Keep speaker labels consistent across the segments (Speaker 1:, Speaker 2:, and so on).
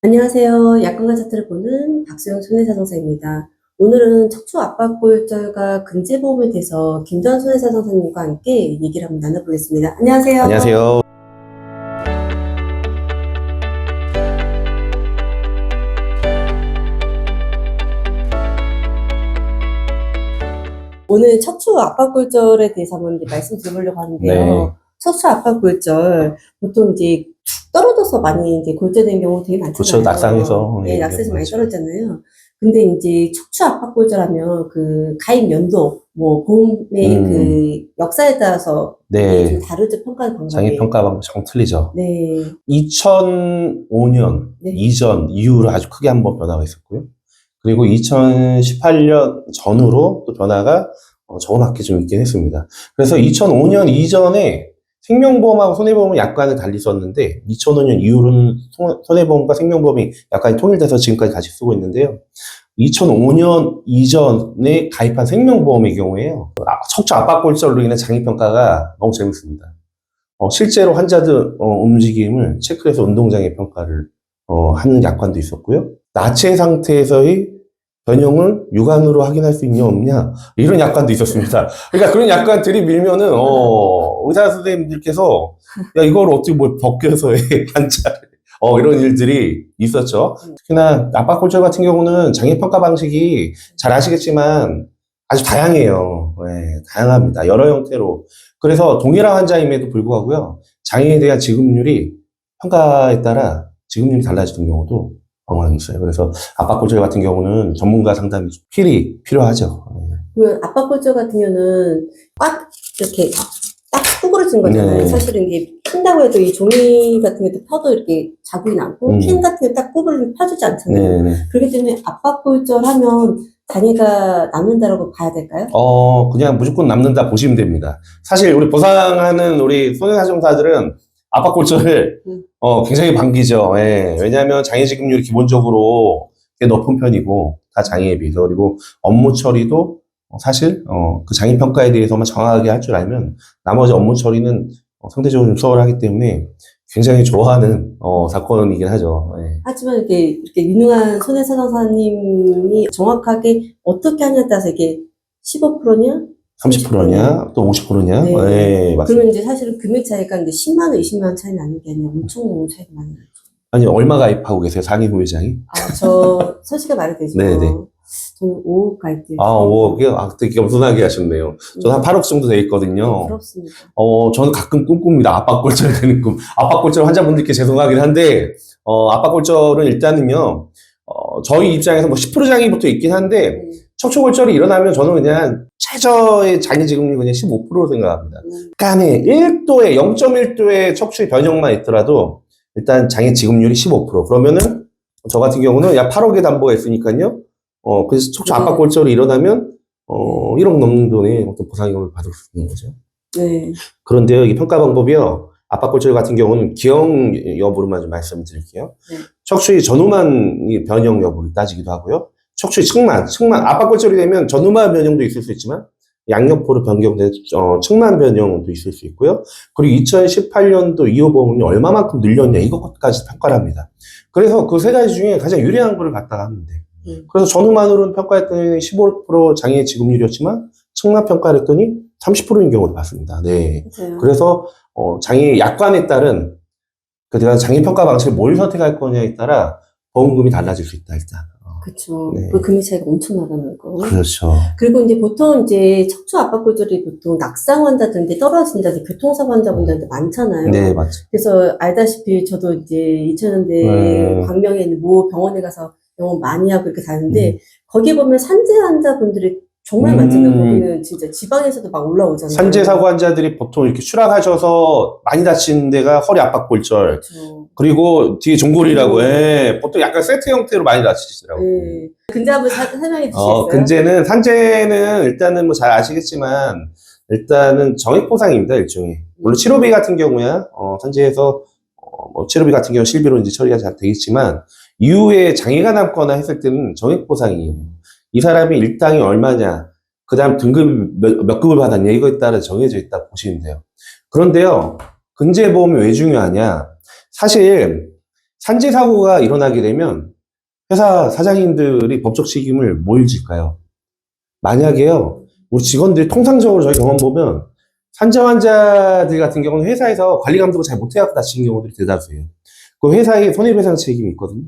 Speaker 1: 안녕하세요. 약관관 차트를 보는 박수영 손해사정사입니다. 오늘은 척추 압박골절과 근제보험에 대해서 김도환 손해사정사님과 함께 얘기를 한번 나눠보겠습니다. 안녕하세요.
Speaker 2: 안녕하세요.
Speaker 1: 오늘 척추 압박골절에 대해서 한번 말씀드려보려고 하는데요.
Speaker 2: 네.
Speaker 1: 척추 압박골절 보통 이제 툭 떨어져서 많이 이제 골절된 경우 되게 많잖아요.
Speaker 2: 그렇죠. 낙상해서.
Speaker 1: 네,
Speaker 2: 네,
Speaker 1: 낙상해서 많이
Speaker 2: 맞죠.
Speaker 1: 떨어졌잖아요. 근데 이제 척추 압박골절하면 그 가입 연도, 보험의 그 역사에 따라서
Speaker 2: 네.
Speaker 1: 좀 다르죠, 평가하는 방법이.
Speaker 2: 장애 평가 방법이 좀 틀리죠.
Speaker 1: 네.
Speaker 2: 2005년
Speaker 1: 네.
Speaker 2: 이전 이후로 아주 크게 한번 변화가 있었고요. 그리고 2018년 전후로 또 변화가 조그맣게 좀 있긴 했습니다. 그래서 2005년 이전에 생명보험하고 손해보험은 약관을 달리 썼는데 2005년 이후로는 손해보험과 생명보험이 약관이 통일돼서 지금까지 같이 쓰고 있는데요. 2005년 이전에 가입한 생명보험의 경우에요. 척추 압박골절로 인한 장애평가가 너무 재밌습니다. 실제로 환자들 움직임을 체크해서 운동장애 평가를 하는 약관도 있었고요. 나체 상태에서의 변형을 육안으로 확인할 수 있냐 없냐 이런 약관도 있었습니다. 그러니까 그런 약관들이 밀면은 의사 선생님들께서 야 이걸 어떻게 뭘 벗겨서 해 환자를 이런 일들이 있었죠. 특히나 압박골절 같은 경우는 장애평가 방식이 잘 아시겠지만 아주 다양해요. 네, 다양합니다. 여러 형태로. 그래서 동일한 환자임에도 불구하고요. 장애에 대한 지급률이 평가에 따라 지급률이 달라지는 경우도 방황이 있어요. 그래서 압박골절 같은 경우는 전문가 상담이 필히 필요하죠.
Speaker 1: 그러면 압박골절 같은 경우는 꽉 이렇게 딱 구부러진 거잖아요.
Speaker 2: 네.
Speaker 1: 사실은 이게 핀다고 해도 이 종이 같은 것도 펴도 이렇게 자국이 남고 핀 같은 게 딱 구부러지면 펴지지 않잖아요.
Speaker 2: 네.
Speaker 1: 그렇기 때문에 압박골절 하면 장애가 남는다라고 봐야 될까요?
Speaker 2: 그냥 무조건 남는다 보시면 됩니다. 사실 우리 보상하는 우리 손해사정사들은 압박골절을 굉장히 반기죠. 예. 왜냐하면 장애 지급률이 기본적으로 꽤 높은 편이고 다 장애에 비해서. 그리고 업무 처리도 사실 그 장애 평가에 대해서만 정확하게 할 줄 알면 나머지 업무 처리는 상대적으로 좀 수월하기 때문에 굉장히 좋아하는 사건이긴 하죠. 예.
Speaker 1: 하지만 이렇게 유능한 손해사정사님이 정확하게 어떻게 하냐에 따라서 이게 15%냐?
Speaker 2: 30%냐, 또 50%냐?
Speaker 1: 네.
Speaker 2: 네, 맞습니다.
Speaker 1: 그러면 이제 사실은 금액 차이가 이제 10만 원, 20만 원 차이 나는 게 아니라 엄청 차이가 많이 나죠.
Speaker 2: 아니, 얼마 가입하고 계세요? 상위 후회장이?
Speaker 1: 저 솔직히 말해도 되죠.
Speaker 2: 네네.
Speaker 1: 저는 5억 가입돼.
Speaker 2: 5억이요? 되게 겸손하게 하셨네요. 저는 한 8억 정도 돼 있거든요.
Speaker 1: 부럽습니다.
Speaker 2: 저는 가끔 꿈꿉니다. 압박골절 되는 꿈. 압박골절 환자분들께 죄송하긴 한데, 압박골절은 일단은요, 저희 입장에서 10% 장애부터 있긴 한데, 척추골절이 일어나면 저는 그냥 최저의 장애 지급률이 그냥 15%로 생각합니다. 약간의 1도의, 0.1도의 척추의 변형만 있더라도, 일단 장애 지급률이 15%. 그러면은, 저 같은 경우는 약 8억에 담보가 있으니까요. 그래서 척추 압박골절이 일어나면 1억 넘는 돈의 어떤 보상금을 받을 수 있는 거죠.
Speaker 1: 네.
Speaker 2: 그런데요, 이 평가 방법이요. 압박골절 같은 경우는 기형 여부로만 좀 말씀드릴게요.
Speaker 1: 네.
Speaker 2: 척추의 전후만 변형 여부를 따지기도 하고요. 척추의 측만, 압박골절이 되면 전후만 변형도 있을 수 있지만 양옆으로 변경된 측만 변형도 있을 수 있고요. 그리고 2018년도 이후 보험이 얼마만큼 늘렸냐 이것까지 평가를 합니다. 그래서 그 세 가지 중에 가장 유리한 거를 갖다가 하면 돼요. 그래서 전후만으로는 평가했더니 15% 장애 지급률이었지만 측만 평가를 했더니 30%인 경우도 봤습니다. 네.
Speaker 1: 맞아요.
Speaker 2: 그래서 장애 약관에 따른 내가 장애 평가 방식을 뭘 선택할 거냐에 따라 보험금이 달라질 수 있다 일단.
Speaker 1: 그렇죠.
Speaker 2: 네.
Speaker 1: 그 금액 차이가 엄청나다는 거.
Speaker 2: 그렇죠.
Speaker 1: 그리고 이제 보통 이제 척추 압박골절이 보통 낙상 환자들인데 떨어진다, 교통사고 환자분들한테 많잖아요.
Speaker 2: 네, 맞죠.
Speaker 1: 그래서 알다시피 저도 이제 2000년대 광명에 있는 모 병원에 가서 영업 많이 하고 이렇게 다녔는데 거기 보면 산재 환자분들이 정말 많잖아요. 거기는 진짜 지방에서도 막 올라오잖아요.
Speaker 2: 산재 사고 환자들이 보통 이렇게 추락하셔서 많이 다치는 데가 허리 압박골절.
Speaker 1: 그렇죠.
Speaker 2: 그리고 뒤에 종골이라고 해. 보통 약간 세트 형태로 많이 다치시더라고요.
Speaker 1: 네. 근제 한번 설명해 주시겠어요?
Speaker 2: 근제는, 산재는 일단은 뭐 잘 아시겠지만, 일단은 정액보상입니다, 일종의. 물론 치료비 같은 경우야, 산재에서, 치료비 같은 경우 실비로 이제 처리가 잘 되겠지만, 이후에 장애가 남거나 했을 때는 정액보상이에요. 이 사람이 일당이 얼마냐, 그 다음 등급이 몇 급을 받았냐, 이거에 따라 정해져 있다 보시면 돼요. 그런데요, 근제보험이 왜 중요하냐? 사실, 산재 사고가 일어나게 되면 회사 사장님들이 법적 책임을 뭘 질까요? 만약에요, 우리 직원들이 통상적으로 저희 경험 보면 산재 환자들 같은 경우는 회사에서 관리 감독을 잘 못해갖고 다치는 경우들이 대다수예요. 그 회사에 손해배상 책임이 있거든요.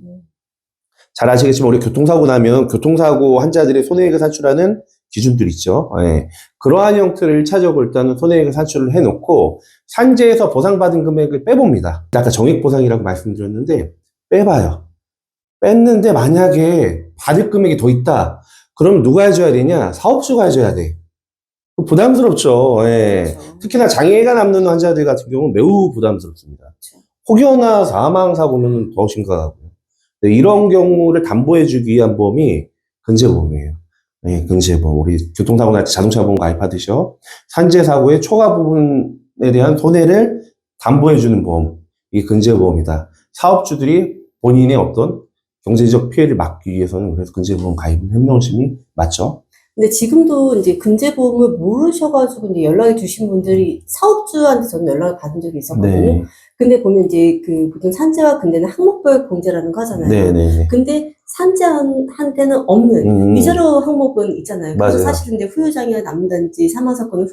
Speaker 2: 잘 아시겠지만 우리 교통사고 나면 교통사고 환자들의 손해액을 산출하는 기준들이 있죠. 예. 그러한 형태를 1차적으로 일단은 손해액을 산출을 해놓고 산재에서 보상받은 금액을 빼봅니다. 아까 정액보상이라고 말씀드렸는데 빼봐요. 뺐는데 만약에 받을 금액이 더 있다. 그럼 누가 해줘야 되냐? 사업주가 해줘야 돼. 부담스럽죠. 예.
Speaker 1: 그렇죠.
Speaker 2: 특히나 장애가 남는 환자들 같은 경우는 매우 부담스럽습니다.
Speaker 1: 그렇죠.
Speaker 2: 혹여나 사망사고면 더 심각하고요. 네, 이런 경우를 담보해주기 위한 보험이 근제보험이에요. 네, 근제보험. 우리 교통사고 날 때 자동차보험 가입하듯이요. 산재사고의 초과 부분에 대한 손해를 담보해주는 보험. 이게 근제보험이다. 사업주들이 본인의 어떤 경제적 피해를 막기 위해서는 그래서 근제보험 가입을 해놓으심이 맞죠.
Speaker 1: 근데 지금도 이제 근제보험을 모르셔가지고 이제 연락이 주신 분들이 사업주한테 저는 연락을 받은 적이 있었거든요.
Speaker 2: 네.
Speaker 1: 근데 보면 이제 그 보통 산재와 근대는 항목별 공제라는 거 하잖아요.
Speaker 2: 네네네.
Speaker 1: 근데 산재한테는 없는 위자료 항목은 있잖아요. 그래서
Speaker 2: 맞아요.
Speaker 1: 사실은 이제 후유장애가 남는다든지 사망사건은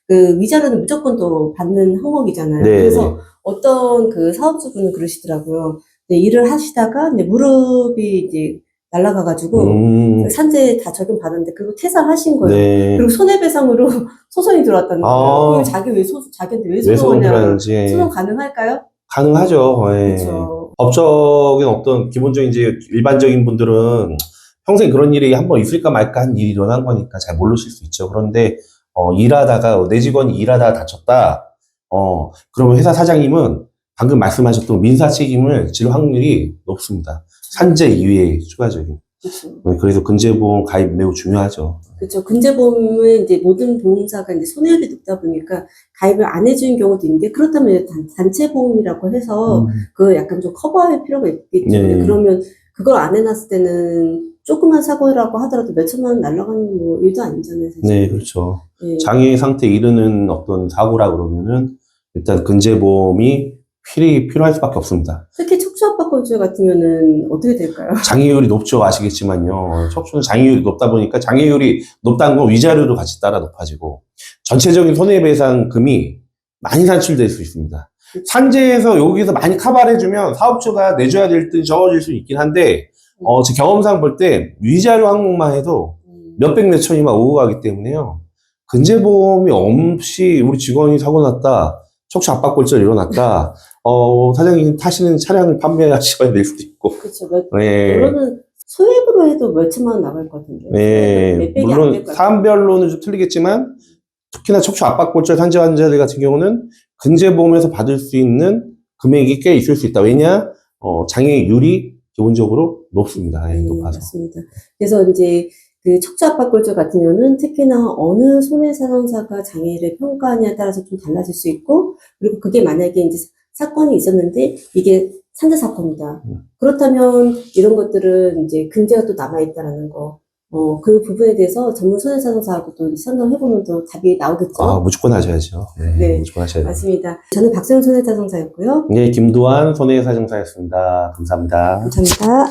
Speaker 1: 그 위자료는 무조건 또 받는 항목이잖아요.
Speaker 2: 네.
Speaker 1: 그래서 어떤 그 사업주분은 그러시더라고요. 이제 일을 하시다가 이제 무릎이 이제 날아가가지고 산재 다 적용받았는데 그리고 퇴사하신 거예요.
Speaker 2: 네.
Speaker 1: 그리고 손해배상으로 소송이 들어왔다는 거예요. 그럼 자기 자기한테 왜
Speaker 2: 왜
Speaker 1: 소송하냐?
Speaker 2: 소송하는지.
Speaker 1: 소송 가능할까요?
Speaker 2: 가능하죠. 예.
Speaker 1: 그렇죠.
Speaker 2: 법적인 어떤 기본적인 이제 일반적인 분들은 평생 그런 일이 한번 있을까 말까 한 일이 일어난 거니까 잘 모르실 수 있죠. 그런데 일하다가 내 직원이 일하다가 다쳤다. 그러면 회사 사장님은 방금 말씀하셨던 민사 책임을 질 확률이 높습니다. 산재 이외에 추가적인.
Speaker 1: 그렇죠.
Speaker 2: 그래서 근제보험 가입 매우 중요하죠.
Speaker 1: 그렇죠. 근제보험은 이제 모든 보험사가 이제 손해율이 높다 보니까 가입을 안 해주는 경우도 있는데 그렇다면 단체 보험이라고 해서 그 약간 좀 커버할 필요가 있겠죠.
Speaker 2: 네.
Speaker 1: 그러면 그걸 안 해놨을 때는 조그만 사고라고 하더라도 몇 천만 원 날아가는 뭐 일도 아니잖아요. 사실.
Speaker 2: 네, 그렇죠.
Speaker 1: 네.
Speaker 2: 장애 상태에 이르는 어떤 사고라 그러면은 일단 근제보험이 필요할 수밖에 없습니다.
Speaker 1: 특히 척추압박건조 같은 경우는 어떻게 될까요?
Speaker 2: 장애율이 높죠. 아시겠지만요. 척추는 장애율이 높다 보니까 장애율이 높다는 건 위자료도 같이 따라 높아지고 전체적인 손해배상금이 많이 산출될 수 있습니다. 산재에서 여기서 많이 커버를 해주면 사업주가 내줘야 될 듯 적어질 수 있긴 한데 제 경험상 볼 때 위자료 항목만 해도 몇백 몇천이 막 오고 가기 때문에요. 근제보험이 없이 우리 직원이 사고 났다. 척추 압박골절 일어났다. 사장님 타시는 차량을 판매하셔야 될 수도 있고.
Speaker 1: 그렇죠.
Speaker 2: 네.
Speaker 1: 물론은 소액으로 해도 몇 천만 원 나갈 것 같은데.
Speaker 2: 네.
Speaker 1: 몇백이 안
Speaker 2: 물론
Speaker 1: 될 것 같아요.
Speaker 2: 사안별로는 좀 틀리겠지만 특히나 척추 압박골절 산재 환자들 같은 경우는 근제보험에서 받을 수 있는 금액이 꽤 있을 수 있다. 왜냐? 장애율이 기본적으로 높습니다. 네, 높아서.
Speaker 1: 맞습니다. 그래서 이제 그 척추압박골절 같은 경우는 특히나 어느 손해사상사가 장애를 평가하냐에 따라서 좀 달라질 수 있고, 그리고 그게 만약에 이제 사건이 있었는데 이게 산재 사건이다. 그렇다면 이런 것들은 이제 근제가 또 남아있다라는 거. 그 부분에 대해서 전문 손해사상사하고 또 상담해보면 또 답이 나오겠죠.
Speaker 2: 무조건 하셔야죠.
Speaker 1: 네.
Speaker 2: 무조건 하셔야죠.
Speaker 1: 맞습니다. 저는 박세훈 손해사상사였고요.
Speaker 2: 네, 김도환 손해사정사였습니다. 감사합니다.
Speaker 1: 감사합니다.